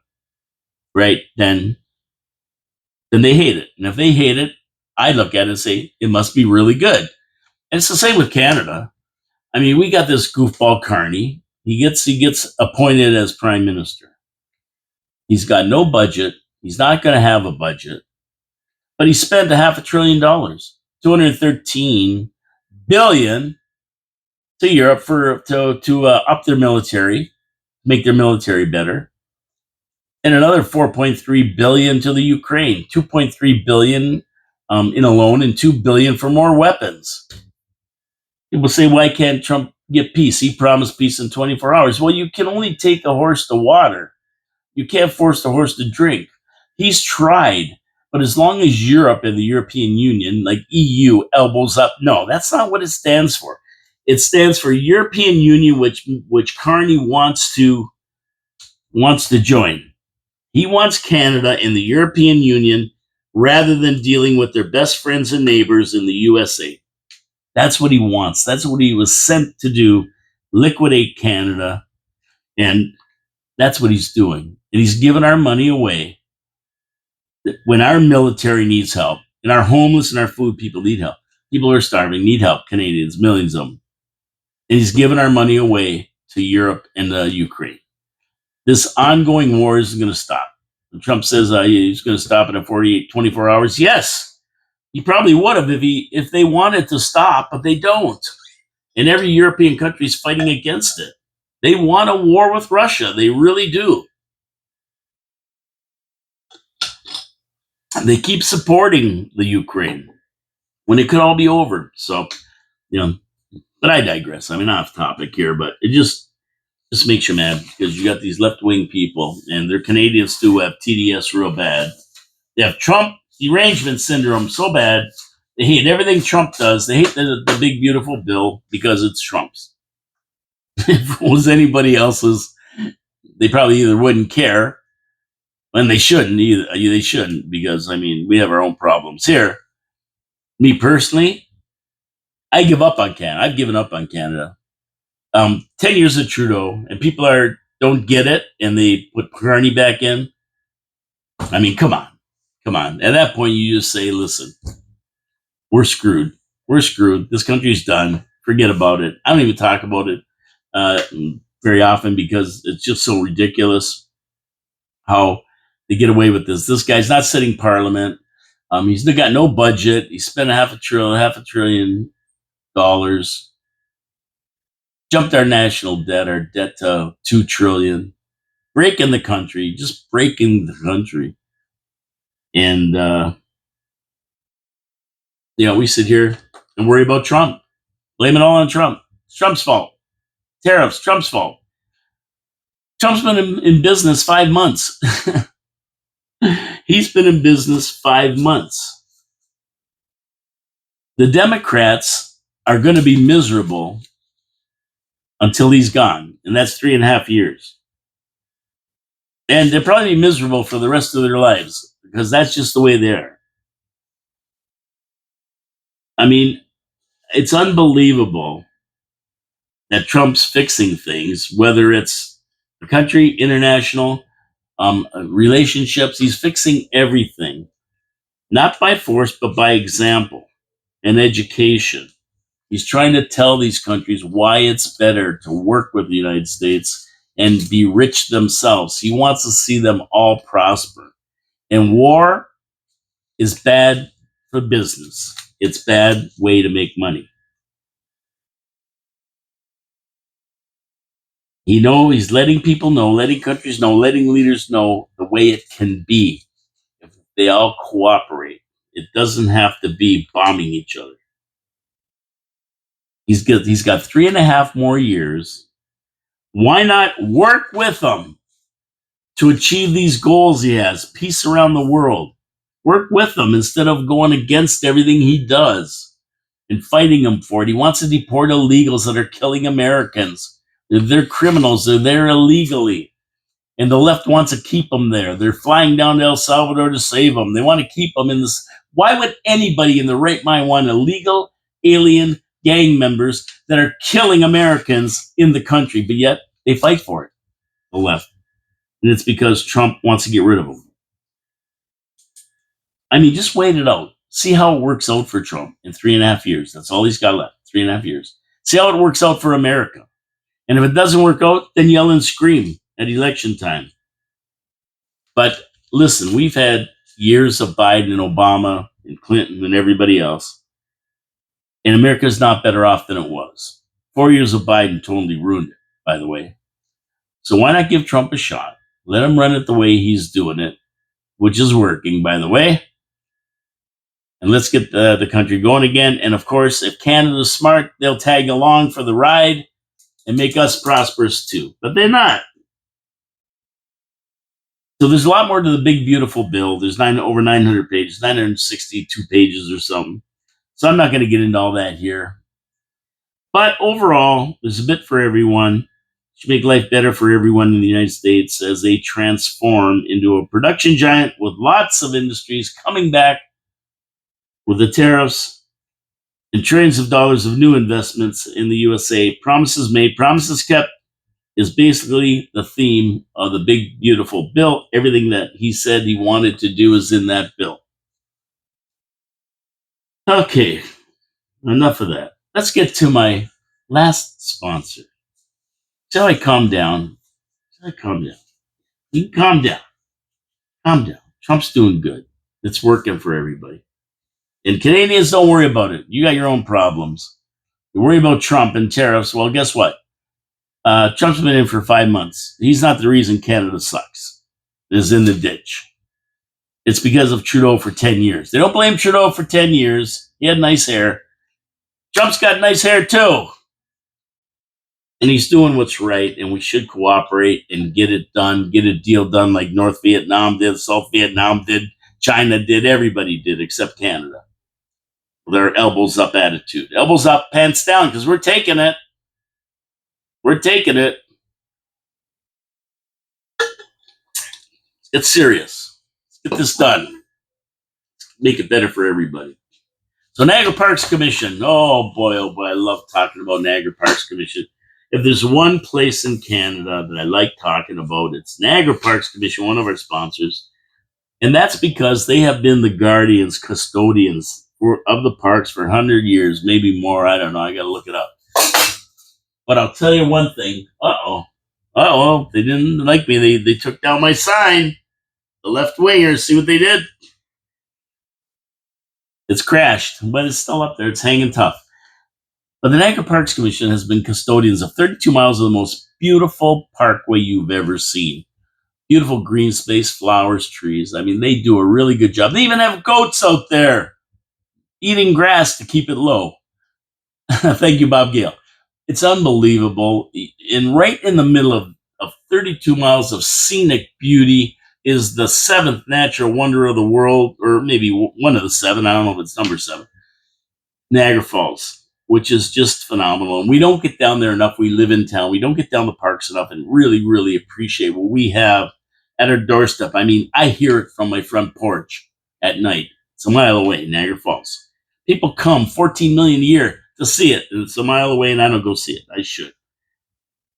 S1: right, then they hate it. And if they hate it, I look at it and say, it must be really good. And it's the same with Canada. I mean, we got this goofball Carney. He gets appointed as prime minister. He's got no budget. He's not going to have a budget. But he spent $500 billion, $213 billion to Europe to up their military, make their military better, and another $4.3 billion to the Ukraine, $2.3 billion in a loan, and $2 billion for more weapons. People say, why can't Trump get peace? He promised peace in 24 hours. Well, you can only take a horse to water. You can't force the horse to drink. He's tried, but as long as Europe and the European Union, like EU, elbows up, no, that's not what it stands for. It stands for European Union, which Carney wants to join. He wants Canada in the European Union rather than dealing with their best friends and neighbors in the USA. That's what he wants. That's what he was sent to do, liquidate Canada. And that's what he's doing. And he's giving our money away when our military needs help, and our homeless and our food people need help. People are starving, need help, Canadians, millions of them. And he's giving our money away to Europe and Ukraine. This ongoing war isn't going to stop. And Trump says he's going to stop it in 24 hours. Yes, he probably would have if they wanted to stop, but they don't. And every European country is fighting against it. They want a war with Russia. They really do. They keep supporting the Ukraine when it could all be over. So, but I digress. I mean, off topic here, but it just makes you mad because you got these left-wing people, and they're Canadians too, who have TDS real bad. They have Trump derangement syndrome so bad, they hate everything Trump does. They hate the big, beautiful bill because it's Trump's. If it was anybody else's, they probably either wouldn't care, and they shouldn't either. They shouldn't, because, I mean, we have our own problems here. Me personally, I give up on Canada. I've given up on Canada. 10 years of Trudeau, and people don't get it, and they put Carney back in. I mean, come on, come on. At that point, you just say, "Listen, we're screwed. We're screwed. This country's done. Forget about it." I don't even talk about it uh, very often because it's just so ridiculous how they get away with this. This guy's not sitting parliament. He's got no budget. He spent $500 billion, jumped our national debt, our debt to $2 trillion, breaking the country, just breaking the country. And we sit here and worry about Trump, blame it all on Trump. It's Trump's fault. Tariffs, Trump's fault. Trump's been in business 5 months. He's been in business 5 months. The Democrats are going to be miserable until he's gone, and that's 3.5 years. And they'll probably be miserable for the rest of their lives because that's just the way they are. I mean, it's unbelievable that Trump's fixing things, whether it's the country, international relationships. He's fixing everything, not by force, but by example and education. He's trying to tell these countries why it's better to work with the United States and be rich themselves. He wants to see them all prosper. And war is bad for business. It's a bad way to make money. He's letting people know, letting countries know, letting leaders know the way it can be if they all cooperate. It doesn't have to be bombing each other. He's got 3.5 more years. Why not work with them to achieve these goals he has? Peace around the world. Work with them instead of going against everything he does and fighting him for it. He wants to deport illegals that are killing Americans. They're criminals. They're there illegally. And the left wants to keep them there. They're flying down to El Salvador to save them. They want to keep them in this. Why would anybody in their right mind want illegal alien gang members that are killing Americans in the country? But yet they fight for it, the left. And it's because Trump wants to get rid of them. I mean, just wait it out. See how it works out for Trump in 3.5 years. That's all he's got left, 3.5 years. See how it works out for America. And if it doesn't work out, then yell and scream at election time. But listen, we've had years of Biden and Obama and Clinton and everybody else. And America's not better off than it was. 4 years of Biden totally ruined it, by the way. So why not give Trump a shot? Let him run it the way he's doing it, which is working, by the way. And let's get the country going again. And of course, if Canada's smart, they'll tag along for the ride and make us prosperous too. But they're not. So there's a lot more to the big, beautiful bill. There's over 900 pages, 962 pages or something. So I'm not going to get into all that here. But overall, there's a bit for everyone. It should make life better for everyone in the United States as they transform into a production giant with lots of industries coming back with the tariffs and trillions of dollars of new investments in the USA. Promises made, promises kept is basically the theme of the big, beautiful bill. Everything that he said he wanted to do is in that bill. Okay, enough of that. Let's get to my last sponsor. Till I calm down. Till I calm down. You can calm down. Calm down. Trump's doing good. It's working for everybody. And Canadians, don't worry about it. You got your own problems. You worry about Trump and tariffs. Well, guess what? Trump's been in for 5 months. He's not the reason Canada sucks. Is in the ditch. It's because of Trudeau for 10 years. They don't blame Trudeau for 10 years. He had nice hair. Trump's got nice hair too. And he's doing what's right, and we should cooperate and get it done, get a deal done like North Vietnam did, South Vietnam did, China did, everybody did except Canada. With our elbows up attitude. Elbows up, pants down, because we're taking it. We're taking it. It's serious. Let's get this done. Make it better for everybody. So Niagara Parks Commission. Oh boy, I love talking about Niagara Parks Commission. If there's one place in Canada that I like talking about, it's Niagara Parks Commission, one of our sponsors. And that's because they have been the guardians, custodians of the parks for 100 years, maybe more. I don't know. I got to look it up. But I'll tell you one thing. They didn't like me. They took down my sign. The left wingers, see what they did? It's crashed, but it's still up there. It's hanging tough. But the Niagara Parks Commission has been custodians of 32 miles of the most beautiful parkway you've ever seen. Beautiful green space, flowers, trees. I mean, they do a really good job. They even have goats out there eating grass to keep it low. Thank you, Bob Gale. It's unbelievable. And right in the middle of 32 miles of scenic beauty is the seventh natural wonder of the world, or maybe one of the seven. I don't know if it's number seven. Niagara Falls, which is just phenomenal. And we don't get down there enough. We live in town. We don't get down the parks enough and really, really appreciate what we have at our doorstep. I mean, I hear it from my front porch at night. It's a mile away, Niagara Falls. People come 14 million a year to see it. And it's a mile away, and I don't go see it. I should.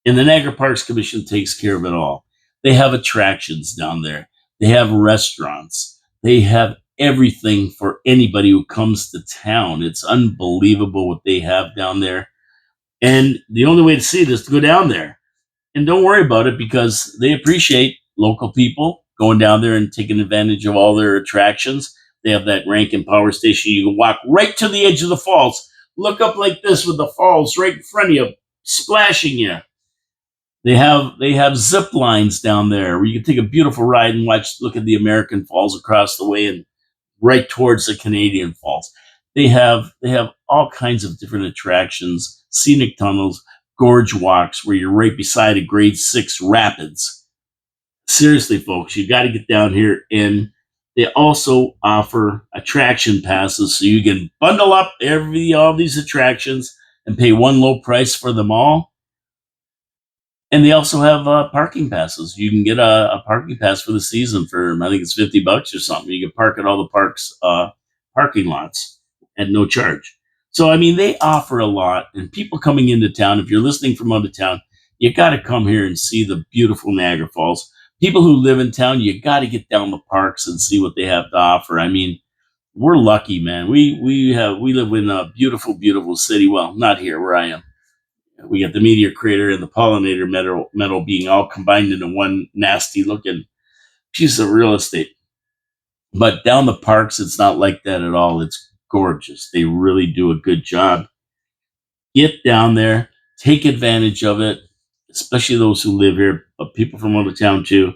S1: And the Niagara Parks Commission takes care of it all. They have attractions down there. They have restaurants. They have everything for anybody who comes to town. It's unbelievable what they have down there. And the only way to see it is to go down there. And don't worry about it because they appreciate local people going down there and taking advantage of all their attractions. They have that Rankin Power Station. You can walk right to the edge of the falls. Look up like this with the falls right in front of you, splashing you. They have zip lines down there where you can take a beautiful ride and look at the American Falls across the way and right towards the Canadian Falls. They have all kinds of different attractions, scenic tunnels, gorge walks where you're right beside a grade 6 rapids. Seriously, folks, you got to get down here. And they also offer attraction passes so you can bundle up all these attractions and pay one low price for them all. And they also have parking passes. You can get a parking pass for the season for, I think it's $50 or something. You can park at all the parks parking lots at no charge. So, I mean, they offer a lot. And people coming into town, if you're listening from out of town, you got to come here and see the beautiful Niagara Falls. People who live in town, you got to get down the parks and see what they have to offer. I mean, we're lucky, man. We live in a beautiful, beautiful city. Well, not here where I am. We got the meteor crater and the pollinator meadow being all combined into one nasty looking piece of real estate. But down the parks, it's not like that at all. It's gorgeous. They really do a good job. Get down there, take advantage of it, especially those who live here, but people from out of town too.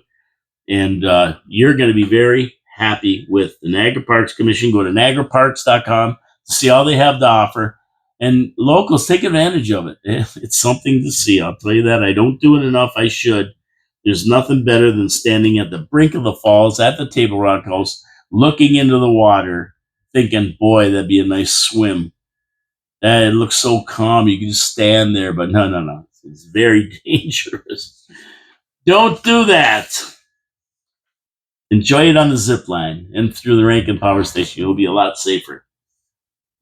S1: And you're going to be very happy with the Niagara Parks Commission. Go to niagaraparks.com to see all they have to offer. And locals, take advantage of it. It's something to see. I'll tell you that. I don't do it enough. I should. There's nothing better than standing at the brink of the falls at the Table Rock House, looking into the water, thinking, boy, that'd be a nice swim. It looks so calm. You can just stand there. But no. It's very dangerous. Don't do that. Enjoy it on the zip line and through the Rankin Power Station. You'll be a lot safer.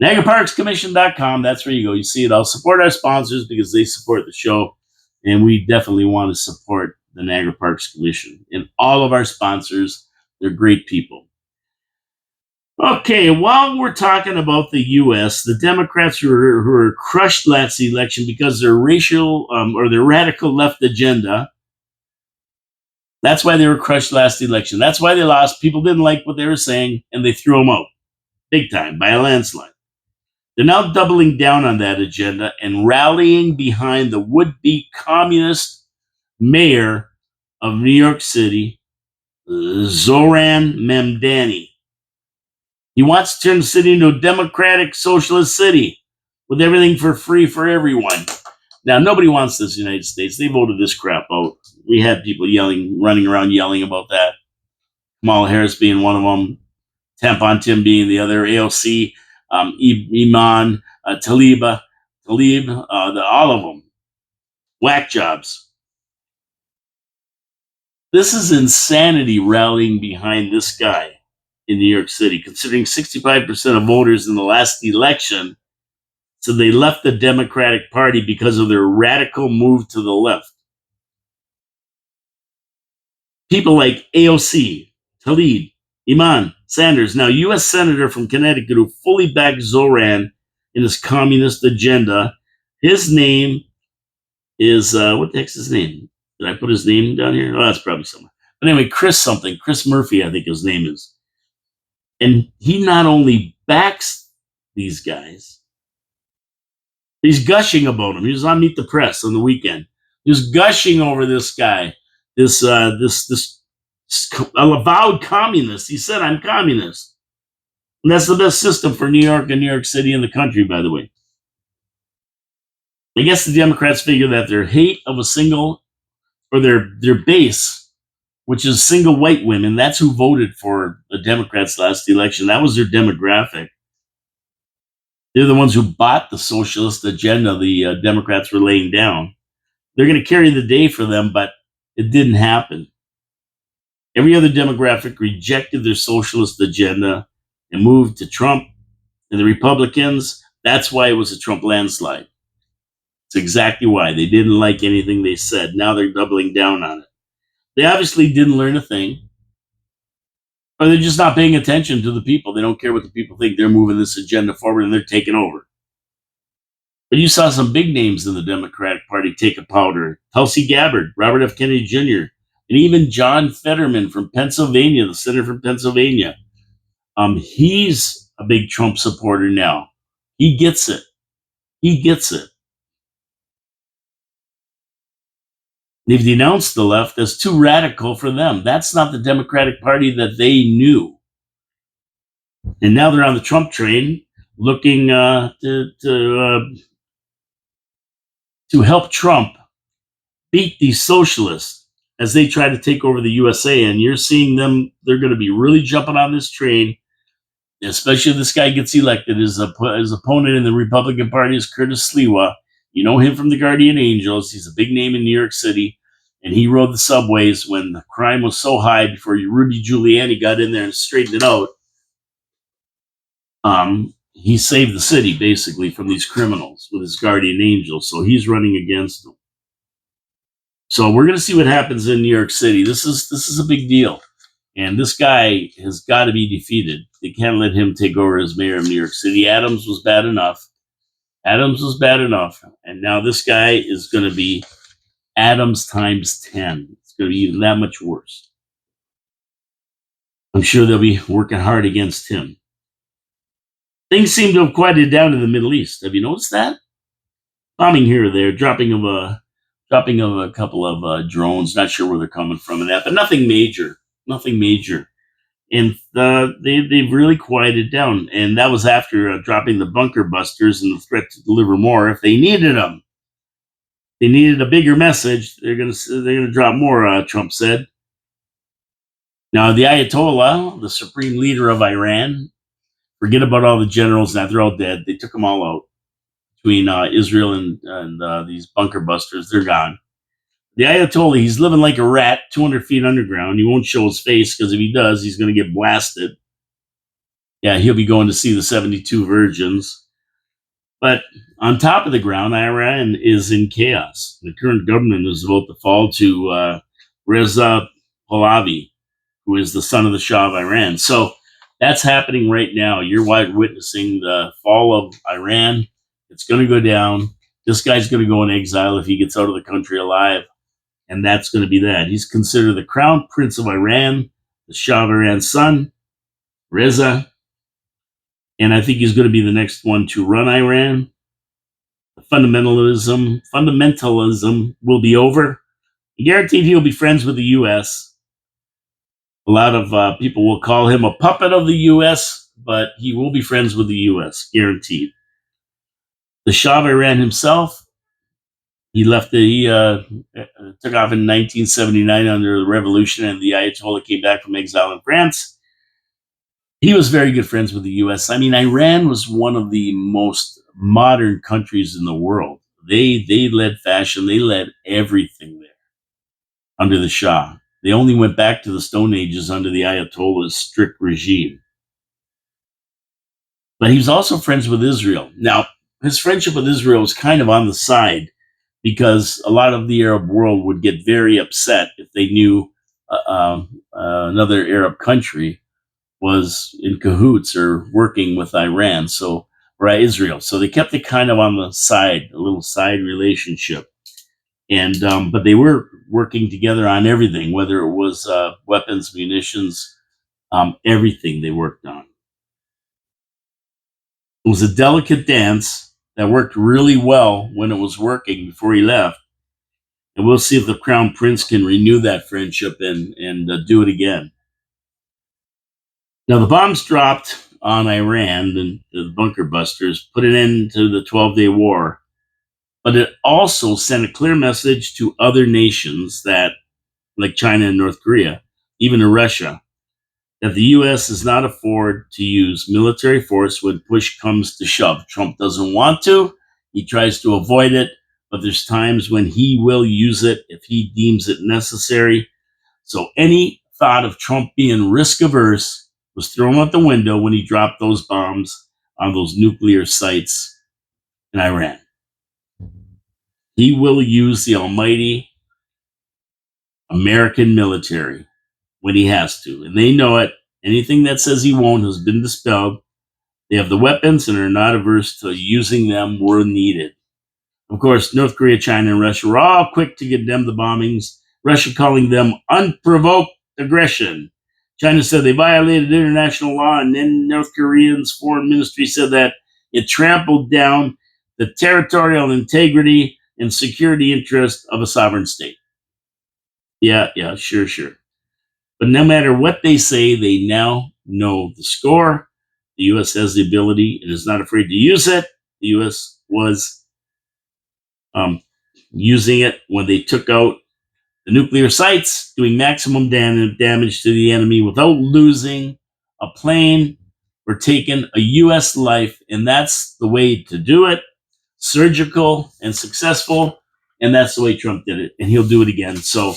S1: NiagaraParksCommission.com. That's where you go. You see it all. Support our sponsors because they support the show. And we definitely want to support the Niagara Parks Commission. And all of our sponsors, they're great people. Okay, while we're talking about the U.S., the Democrats who are crushed last election because their racial or their radical left agenda. That's why they were crushed last election. That's why they lost. People didn't like what they were saying, and they threw them out big time by a landslide. They're now doubling down on that agenda and rallying behind the would-be communist mayor of New York City, Zoran Mamdani. He wants to turn the city into a democratic socialist city with everything for free for everyone. Now, nobody wants this in the United States. They voted this crap out. We had people running around yelling about that. Kamala Harris being one of them. Tampon Tim being the other. AOC, Iman, Talib, all of them. Whack jobs. This is insanity rallying behind this guy in New York City, considering 65% of voters in the last election. So they left the Democratic Party because of their radical move to the left. People like AOC, Tlaib, Iman, Sanders, now U.S. Senator from Connecticut, who fully backed Zoran in his communist agenda. His name is, what the heck's his name? Did I put his name down here? Oh, that's probably somewhere. But anyway, Chris Murphy, I think his name is. And he not only backs these guys, he's gushing about him. He was on Meet the Press on the weekend. He was gushing over this guy, this avowed communist. He said, "I'm communist," and that's the best system for New York and New York City and the country, by the way. I guess the Democrats figure that their hate of a single, or their base, which is single white women, that's who voted for the Democrats last election. That was their demographic. They're the ones who bought the socialist agenda the Democrats were laying down. They're going to carry the day for them, but it didn't happen. Every other demographic rejected their socialist agenda and moved to Trump and the Republicans. That's why it was a Trump landslide. It's exactly why. They didn't like anything they said. Now they're doubling down on it. They obviously didn't learn a thing, or they're just not paying attention to the people. They don't care what the people think. They're moving this agenda forward and they're taking over. But you saw some big names in the Democratic Party take a powder. Tulsi Gabbard, Robert F. Kennedy Jr., and even John Fetterman from Pennsylvania, the senator from Pennsylvania. He's a big Trump supporter now. He gets it. He gets it. They've denounced the left as too radical for them. That's not the Democratic Party that they knew. And now they're on the Trump train looking to help Trump beat these socialists as they try to take over the USA. And you're seeing them, they're going to be really jumping on this train, especially if this guy gets elected. His opponent in the Republican Party is Curtis Sliwa. You know him from the Guardian Angels. He's a big name in New York City. And he rode the subways when the crime was so high before Rudy Giuliani got in there and straightened it out. He saved the city, basically, from these criminals with his Guardian Angels. So he's running against them. So we're going to see what happens in New York City. This is a big deal. And this guy has got to be defeated. They can't let him take over as mayor of New York City. Adams was bad enough. And now this guy is going to be Adams times 10. It's going to be even that much worse. I'm sure they'll be working hard against him. Things seem to have quieted down in the Middle East. Have you noticed that? Bombing here or there, dropping of a couple of drones. Not sure where they're coming from and that, but nothing major. And they've really quieted down. And that was after dropping the bunker busters and the threat to deliver more if they needed them. They needed a bigger message. They're gonna drop more. Trump said. Now the Ayatollah, the supreme leader of Iran, forget about all the generals. Now they're all dead. They took them all out between Israel and these bunker busters. They're gone. The Ayatollah, he's living like a rat, 200 feet underground. He won't show his face because if he does, he's going to get blasted. Yeah, he'll be going to see the 72 virgins. But on top of the ground, Iran is in chaos. The current government is about to fall to Reza Pahlavi, who is the son of the Shah of Iran. So that's happening right now. You're witnessing the fall of Iran. It's going to go down. This guy's going to go in exile if he gets out of the country alive. And that's going to be that. He's considered the crown prince of Iran, the Shah of Iran's son, Reza. And I think he's going to be the next one to run Iran. The fundamentalism will be over. Guaranteed he'll be friends with the U.S. A lot of people will call him a puppet of the U.S., but he will be friends with the U.S., guaranteed. The Shah of Iran himself, he took off in 1979 under the revolution, and the Ayatollah came back from exile in France. He was very good friends with the U.S. I mean, Iran was one of the most modern countries in the world. They led fashion. They led everything there under the Shah. They only went back to the Stone Ages under the Ayatollah's strict regime. But he was also friends with Israel. Now, his friendship with Israel was kind of on the side because a lot of the Arab world would get very upset if they knew another Arab country was in cahoots or working with Iran, or Israel. So they kept it kind of on the side, a little side relationship. And but they were working together on everything, whether it was weapons, munitions, everything they worked on. It was a delicate dance that worked really well when it was working before he left. And we'll see if the Crown Prince can renew that friendship and do it again. Now, the bombs dropped on Iran, and the bunker busters put an end to the 12-day war. But it also sent a clear message to other nations that, like China and North Korea, even to Russia, that the U.S. does not afford to use military force when push comes to shove. Trump doesn't want to. He tries to avoid it, but there's times when he will use it if he deems it necessary. So any thought of Trump being risk averse was thrown out the window when he dropped those bombs on those nuclear sites in Iran. He will use the almighty American military when he has to, and they know it. Anything that says he won't has been dispelled. They have the weapons and are not averse to using them where needed. Of course, North Korea, China, and Russia were all quick to condemn the bombings, Russia calling them unprovoked aggression. China said they violated international law, and then North Korea's foreign ministry said that it trampled down the territorial integrity and security interest of a sovereign state. Yeah, sure. But no matter what they say, they now know the score. The U.S. has the ability and is not afraid to use it. The U.S. was using it when they took out the nuclear sites, doing maximum damage to the enemy without losing a plane or taking a U.S. life. And that's the way to do it. Surgical and successful. And that's the way Trump did it. And he'll do it again. So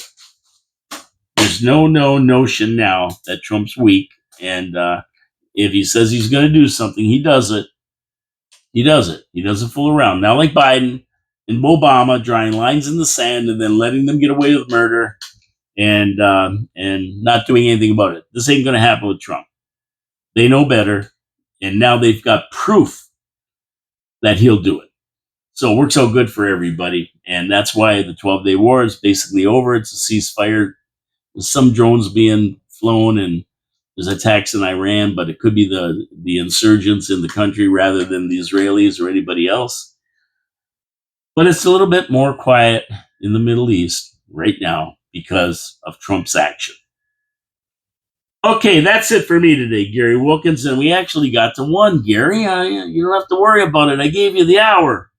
S1: there's no notion now that Trump's weak. And if he says he's going to do something, he does it. He doesn't fool around. Not like Biden and Obama drawing lines in the sand and then letting them get away with murder and not doing anything about it. This ain't going to happen with Trump. They know better, and now they've got proof that he'll do it. So it works out good for everybody, and that's why the 12-day war is basically over. It's a ceasefire. There's some drones being flown, and there's attacks in Iran, but it could be the insurgents in the country rather than the Israelis or anybody else. But it's a little bit more quiet in the Middle East right now because of Trump's action. Okay, that's it for me today, Gary Wilkinson. We actually got to one, Gary. You don't have to worry about it. I gave you the hour.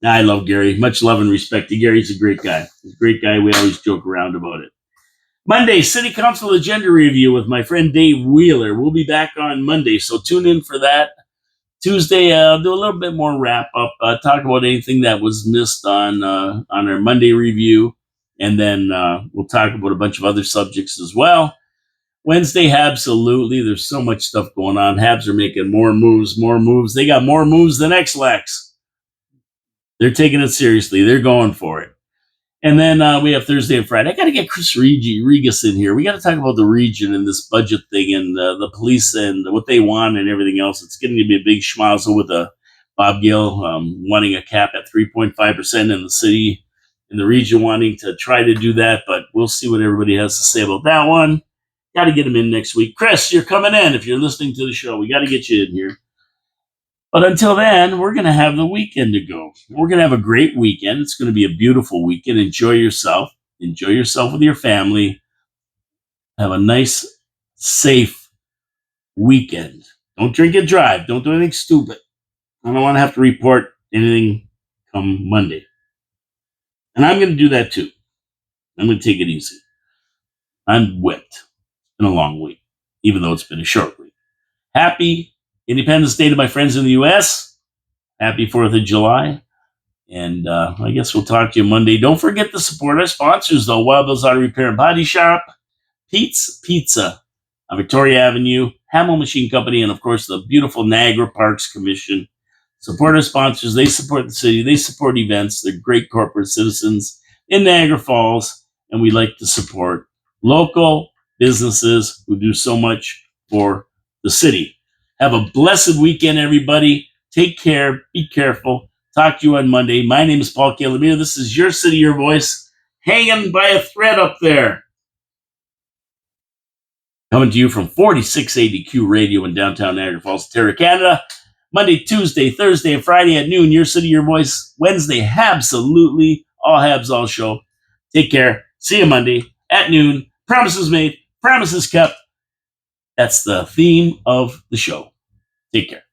S1: I love Gary. Much love and respect to Gary. He's a great guy. He's a great guy. We always joke around about it. Monday, City Council Agenda Review with my friend Dave Wheeler. We'll be back on Monday, so tune in for that. Tuesday, I'll do a little bit more wrap-up, talk about anything that was missed on our Monday review, and then we'll talk about a bunch of other subjects as well. Wednesday, absolutely. There's so much stuff going on. Habs are making more moves. They got more moves than X-Lax. They're taking it seriously. They're going for it. And then we have Thursday and Friday. I got to get Chris Regas in here. We got to talk about the region and this budget thing and the police and what they want and everything else. It's getting to be a big schmozzle with Bob Gill wanting a cap at 3.5% in the city, in the region wanting to try to do that. But we'll see what everybody has to say about that one. Got to get him in next week. Chris, you're coming in. If you're listening to the show, we got to get you in here. But until then, we're going to have the weekend to go. We're going to have a great weekend. It's going to be a beautiful weekend. Enjoy yourself. Enjoy yourself with your family. Have a nice, safe weekend. Don't drink and drive. Don't do anything stupid. I don't want to have to report anything come Monday. And I'm going to do that too. I'm going to take it easy. I'm whipped. It's been a long week, even though it's been a short week. Happy Independence Day to my friends in the U.S. Happy 4th of July. And I guess we'll talk to you Monday. Don't forget to support our sponsors, though. Wild Bill's Auto Repair and Body Shop, Pete's Pizza on Victoria Avenue, Hamel Machine Company, and of course the beautiful Niagara Parks Commission. Support our sponsors. They support the city. They support events. They're great corporate citizens in Niagara Falls, and we like to support local businesses who do so much for the city. Have a blessed weekend, everybody. Take care. Be careful. Talk to you on Monday. My name is Paul Calamita. This is Your City, Your Voice, hanging by a thread up there. Coming to you from 4680 Q Radio in downtown Niagara Falls, Ontario, Canada. Monday, Tuesday, Thursday, and Friday at noon. Your City, Your Voice. Wednesday, absolutely. All Habs, all show. Take care. See you Monday at noon. Promises made. Promises kept. That's the theme of the show. Take care.